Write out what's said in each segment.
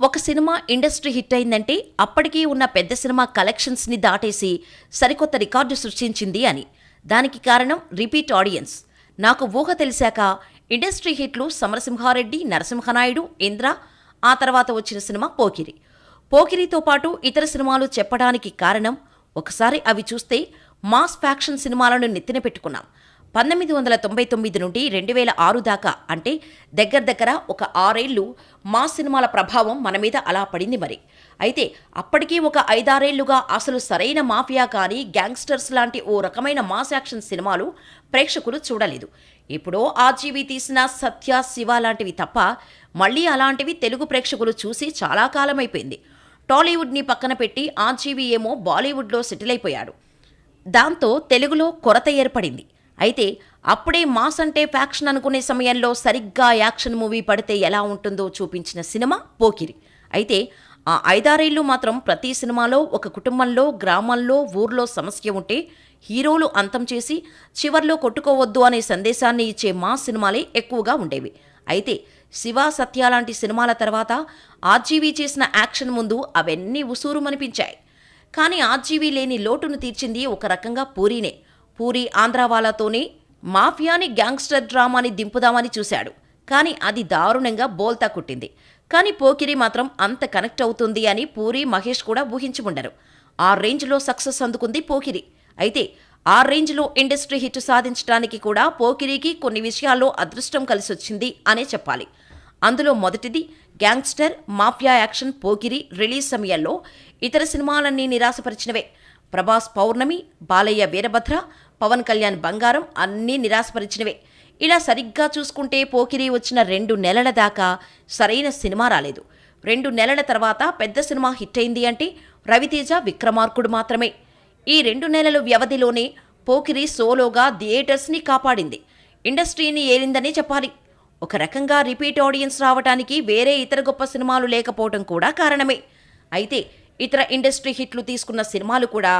ఒక cinema industry hit అయిందంటే అప్పటికీ ఉన్న పెద్ద సినిమా కలెక్షన్స్ని దాటేసి సరికొత్త రికార్డు సృష్టించింది అని. దానికి కారణం రిపీట్ ఆడియన్స్. నాకు ఊహ తెలిసాక ఇండస్ట్రీ హిట్లు సమరసింహారెడ్డి, నరసింహనాయుడు, ఇంద్ర, ఆ తర్వాత వచ్చిన సినిమా పోకిరి. పోకిరితో పాటు ఇతర సినిమాలు చెప్పడానికి కారణం ఒకసారి అవి చూస్తే మాస్ ఫ్యాక్షన్ సినిమాలను నెత్తిన పెట్టుకున్నాం. 1999 నుండి 2006 దాకా, అంటే దగ్గర ఒక 6 ఏళ్లు మాస్ సినిమాల ప్రభావం మన మీద అలా పడింది మరి. అయితే అప్పటికీ ఒక 5-6 ఏళ్లుగా అసలు సరైన మాఫియా కానీ గ్యాంగ్స్టర్స్ లాంటి ఓ రకమైన మాస్ యాక్షన్ సినిమాలు ప్రేక్షకులు చూడలేదు. ఎప్పుడో ఆర్జీవి తీసిన సత్య, శివ లాంటివి తప్ప మళ్లీ అలాంటివి తెలుగు ప్రేక్షకులు చూసి చాలా కాలమైపోయింది. టాలీవుడ్ని పక్కన పెట్టి ఆర్జీవి ఏమో బాలీవుడ్లో సెటిల్ అయిపోయాడు. దాంతో తెలుగులో కొరత ఏర్పడింది. అయితే అప్పుడే మాస్ అంటే ఫ్యాక్షన్ అనుకునే సమయంలో సరిగ్గా యాక్షన్ మూవీ పడితే ఎలా ఉంటుందో చూపించిన సినిమా పోకిరి. అయితే ఆ 5-6 ఏళ్లు మాత్రం ప్రతి సినిమాలో ఒక కుటుంబంలో, గ్రామాల్లో, ఊర్లో సమస్య ఉంటే హీరోలు అంతం చేసి చివర్లో కొట్టుకోవద్దు అనే సందేశాన్ని ఇచ్చే మాస్ సినిమాలే ఎక్కువగా ఉండేవి. అయితే శివ, సత్య లాంటి సినిమాల తర్వాత ఆర్జీవి చేసిన యాక్షన్ ముందు అవన్నీ ఉసూరుమనిపించాయి. కానీ ఆర్జీవి లేని లోటును తీర్చింది ఒక రకంగా పూరీనే. పూరి ఆంధ్రావాలాతోనే మాఫియాని, గ్యాంగ్స్టర్ డ్రామాని దింపుదామని చూశాడు. కానీ అది దారుణంగా బోల్తా కుట్టింది. కానీ పోకిరి మాత్రం అంత కనెక్ట్ అవుతుంది అని పూరి, మహేష్ కూడా ఊహించి ఉండరు. ఆ రేంజ్లో సక్సెస్ అందుకుంది పోకిరి. అయితే ఆ రేంజ్లో ఇండస్ట్రీ హిట్ సాధించడానికి కూడా పోకిరికి కొన్ని విషయాల్లో అదృష్టం కలిసొచ్చింది అనే చెప్పాలి. అందులో మొదటిది gangster mafia action. Pokiri release సమయంలో ఇతర సినిమాలన్నీ నిరాశపరిచినవే. ప్రభాస్ పౌర్ణమి, బాలయ్య వీరభద్ర, పవన్ కళ్యాణ్ బంగారం అన్నీ నిరాశపరిచినవే. ఇలా సరిగ్గా చూసుకుంటే పోకిరి వచ్చిన 2 నెలల దాకా సరైన సినిమా రాలేదు. 2 నెలల తర్వాత పెద్ద సినిమా హిట్ అయింది అంటే రవితేజ, విక్రమార్కుడు మాత్రమే. ఈ 2 నెలల వ్యవధిలోనే పోకిరి సోలోగా థియేటర్స్ని కాపాడింది, ఇండస్ట్రీని ఏలిందనే చెప్పాలి. ఒక రకంగా రిపీట్ ఆడియన్స్ రావటానికి వేరే ఇతర గొప్ప సినిమాలు లేకపోవడం కూడా కారణమే. అయితే ఇతర ఇండస్ట్రీ హిట్లు తీసుకున్న సినిమాలు కూడా,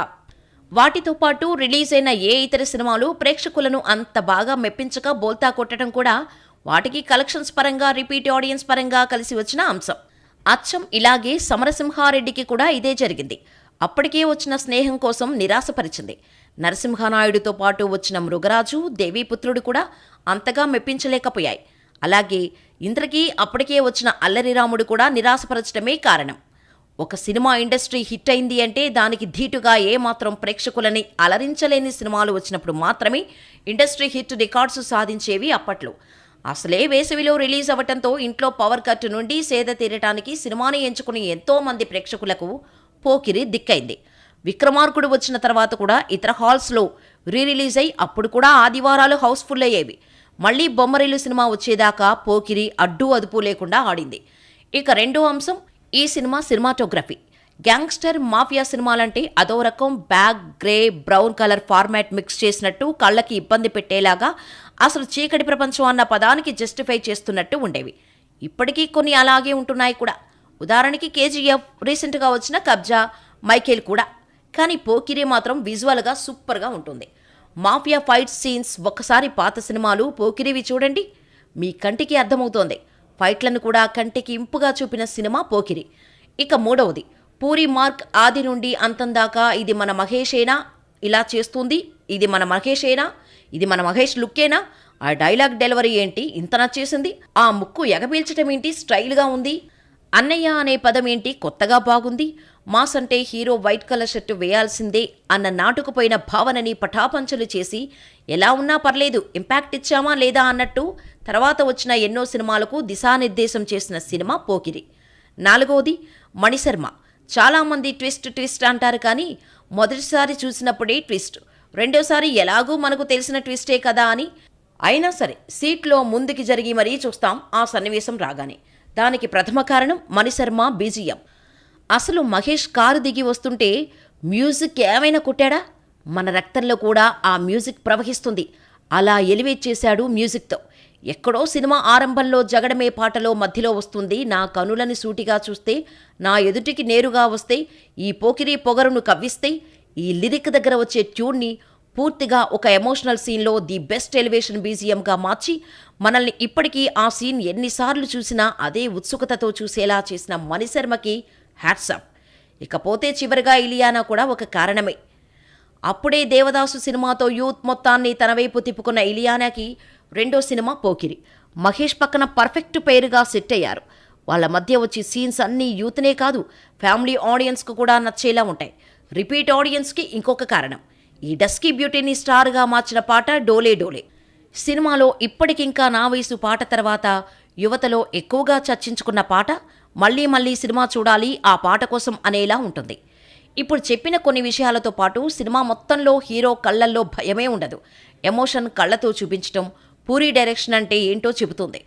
వాటితో పాటు రిలీజ్ అయిన ఏ ఇతర సినిమాలు ప్రేక్షకులను అంత బాగా మెప్పించక బోల్తా కొట్టడం కూడా వాటికి కలెక్షన్స్ పరంగా, రిపీట్ ఆడియన్స్ పరంగా కలిసి వచ్చిన అంశం. అచ్చం ఇలాగే సమరసింహారెడ్డికి కూడా ఇదే జరిగింది. అప్పటికే వచ్చిన స్నేహం కోసం నిరాశపరిచింది. నరసింహనాయుడుతో పాటు వచ్చిన మృగరాజు, దేవీపుత్రుడు కూడా అంతగా మెప్పించలేకపోయాయి. అలాగే ఇంద్రకి అప్పటికే వచ్చిన అల్లరిరాముడు కూడా నిరాశపరచడమే కారణం. ఒక సినిమా ఇండస్ట్రీ హిట్ అయింది అంటే దానికి ధీటుగా ఏమాత్రం ప్రేక్షకులని అలరించలేని సినిమాలు వచ్చినప్పుడు మాత్రమే ఇండస్ట్రీ హిట్ రికార్డ్స్ సాధించేవి అప్పట్లో. అసలే వేసవిలో రిలీజ్ అవ్వటంతో ఇంట్లో పవర్ కట్ నుండి సేద తీరటానికి సినిమాని ఎంచుకుని ఎంతో మంది ప్రేక్షకులకు పోకిరి దిక్కైంది. విక్రమార్కుడు వచ్చిన తర్వాత కూడా ఇతర హాల్స్లో రిలీజ్ అయి అప్పుడు కూడా ఆదివారాలు హౌస్ఫుల్ అయ్యేవి. మళ్లీ బొమ్మరిల్లు సినిమా వచ్చేదాకా పోకిరి అడ్డు అదుపు లేకుండా ఆడింది. ఇక రెండో అంశం ఈ సినిమాటోగ్రఫీ. గ్యాంగ్స్టర్ మాఫియా సినిమాలంటే అదో రకం black, grey, brown colour format mix చేసినట్టు, కళ్ళకి ఇబ్బంది పెట్టేలాగా, అసలు చీకటి ప్రపంచం అన్న పదానికి జస్టిఫై చేస్తున్నట్టు ఉండేవి. ఇప్పటికీ కొన్ని అలాగే ఉంటున్నాయి కూడా. ఉదాహరణకి కేజీఎఫ్, రీసెంట్గా వచ్చిన కబ్జా, మైకేల్ కూడా. కానీ పోకిరి మాత్రం విజువల్గా సూపర్గా ఉంటుంది. మాఫియా ఫైట్ సీన్స్ ఒక్కసారి పాత సినిమాలు పోకిరివి చూడండి, మీ కంటికి అర్థమవుతోంది. ఫైట్లను కూడా కంటికి ఇంపుగా చూపిన సినిమా పోకిరి. ఇక మూడవది పూరి మార్క్. ఆది నుండి అంతం దాకా ఇది మన మహేషేనా ఇలా చేస్తుంది, ఇది మన మహేషేనా, ఇది మన మహేష్ లుక్కేనా, ఆ డైలాగ్ డెలివరీ ఏంటి ఇంత నచ్చేసింది, ఆ ముక్కు ఎగపీల్చటం ఏంటి స్టైల్గా ఉంది, అన్నయ్య అనే పదం ఏంటి కొత్తగా బాగుంది, మాస్ అంటే హీరో వైట్ కలర్ షర్టు వేయాల్సిందే అన్న నాటుకుపోయిన భావనని పటాపంచలు చేసి ఎలా ఉన్నా పర్లేదు ఇంపాక్ట్ ఇచ్చామా లేదా అన్నట్టు తర్వాత వచ్చిన ఎన్నో సినిమాలకు దిశానిర్దేశం చేసిన సినిమా పోకిరి. నాలుగవది మణిశర్మ. చాలామంది ట్విస్ట్ అంటారు, కానీ మొదటిసారి చూసినప్పుడే ట్విస్ట్, రెండోసారి ఎలాగూ మనకు తెలిసిన ట్విస్టే కదా అని అయినా సరే సీట్లో ముందుకి జరిగి మరీ చూస్తాం ఆ సన్నివేశం రాగానే. దానికి ప్రథమ కారణం మణిశర్మ బీజీఎం. అసలు మహేష్ కారు దిగి వస్తుంటే మ్యూజిక్ ఏమైనా కొట్టాడా? మన రక్తంలో కూడా ఆ మ్యూజిక్ ప్రవహిస్తుంది. అలా ఎలివేట్ చేశాడు మ్యూజిక్తో. ఎక్కడో సినిమా ఆరంభంలో జగడమే పాటలో మధ్యలో వస్తుంది, నా కనులని సూటిగా చూస్తే, నా ఎదుటికి నేరుగా వస్తే, ఈ పోకిరి పొగరును కవ్విస్తే, ఈ లిరిక్ దగ్గర వచ్చే ట్యూన్ని పూర్తిగా ఒక ఎమోషనల్ సీన్లో ది బెస్ట్ ఎలివేషన్ బీజిఎంగా మార్చి మనల్ని ఇప్పటికీ ఆ సీన్ ఎన్నిసార్లు చూసినా అదే ఉత్సుకతతో చూసేలా చేసిన మణిశర్మకి హ్యాట్సాప్. ఇకపోతే చివరిగా ఇలియానా కూడా ఒక కారణమే. అప్పుడే దేవదాసు సినిమాతో యూత్ మొత్తాన్ని తన వైపు తిప్పుకున్న ఇలియానాకి రెండో సినిమా పోకిరి. మహేష్ పక్కన పర్ఫెక్ట్ పేరుగా సెట్ అయ్యారు. వాళ్ళ మధ్య వచ్చే సీన్స్ అన్నీ యూత్నే కాదు, ఫ్యామిలీ ఆడియన్స్కు కూడా నచ్చేలా ఉంటాయి. రిపీట్ ఆడియన్స్కి ఇంకొక కారణం, ఈ డస్కీ బ్యూటీని స్టార్గా మార్చిన పాట డోలే డోలే. సినిమాలో ఇప్పటికింకా నా వయసు పాట తర్వాత యువతలో ఎక్కువగా చర్చించుకున్న పాట. మళ్ళీ మళ్ళీ సినిమా చూడాలి ఆ పాట కోసం అనేలా ఉంటుంది. ఇప్పుడు చెప్పిన కొన్ని విషయాలతో పాటు సినిమా మొత్తంలో హీరో కళ్ళల్లో భయమే ఉండదు. ఎమోషన్ కళ్ళతో చూపించటం, పూరి డైరెక్షన్ అంటే ఏంటో చెబుతుంది.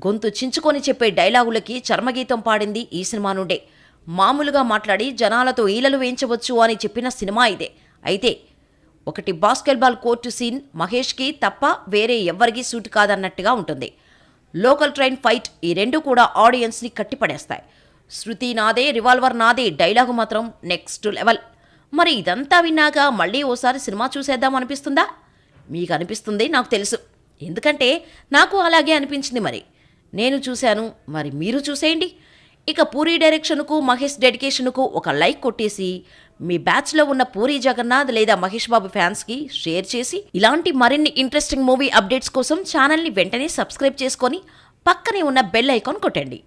గొంతు చించుకొని చెప్పే డైలాగులకి చర్మగీతం పాడింది ఈ సినిమా నుండే. మామూలుగా మాట్లాడి జనాలతో ఈలలు వేయించవచ్చు అని చెప్పిన సినిమా ఇదే. అయితే ఒకటి బాస్కెట్బాల్ కోర్టు సీన్ మహేష్కి తప్ప వేరే ఎవ్వరికీ సూట్ కాదన్నట్టుగా ఉంటుంది. లోకల్ ట్రైన్ ఫైట్, ఈ రెండు కూడా ఆడియన్స్ని కట్టిపడేస్తాయి. శృతి నాదే, రివాల్వర్ నాదే డైలాగు మాత్రం నెక్స్ట్ లెవెల్. మరి ఇదంతా విన్నాక మళ్ళీ ఓసారి సినిమా చూసేద్దాం అనిపిస్తుందా? మీకు అనిపిస్తుంది నాకు తెలుసు, ఎందుకంటే నాకు అలాగే అనిపించింది. మరి నేను చూశాను, మరి మీరు చూసేయండి. ఇక పూరి డైరెక్షన్కు మహేష్ డెడికేషన్కు ఒక లైక్ కొట్టేసి మీ బ్యాచ్లో ఉన్న పూరి జగన్నాథ్ లేదా మహేష్ బాబు ఫ్యాన్స్కి షేర్ చేసి ఇలాంటి మరిన్ని ఇంట్రెస్టింగ్ మూవీ అప్డేట్స్ కోసం ఛానల్ని వెంటనే సబ్స్క్రైబ్ చేసుకొని పక్కనే ఉన్న బెల్ ఐకాన్ కొట్టండి.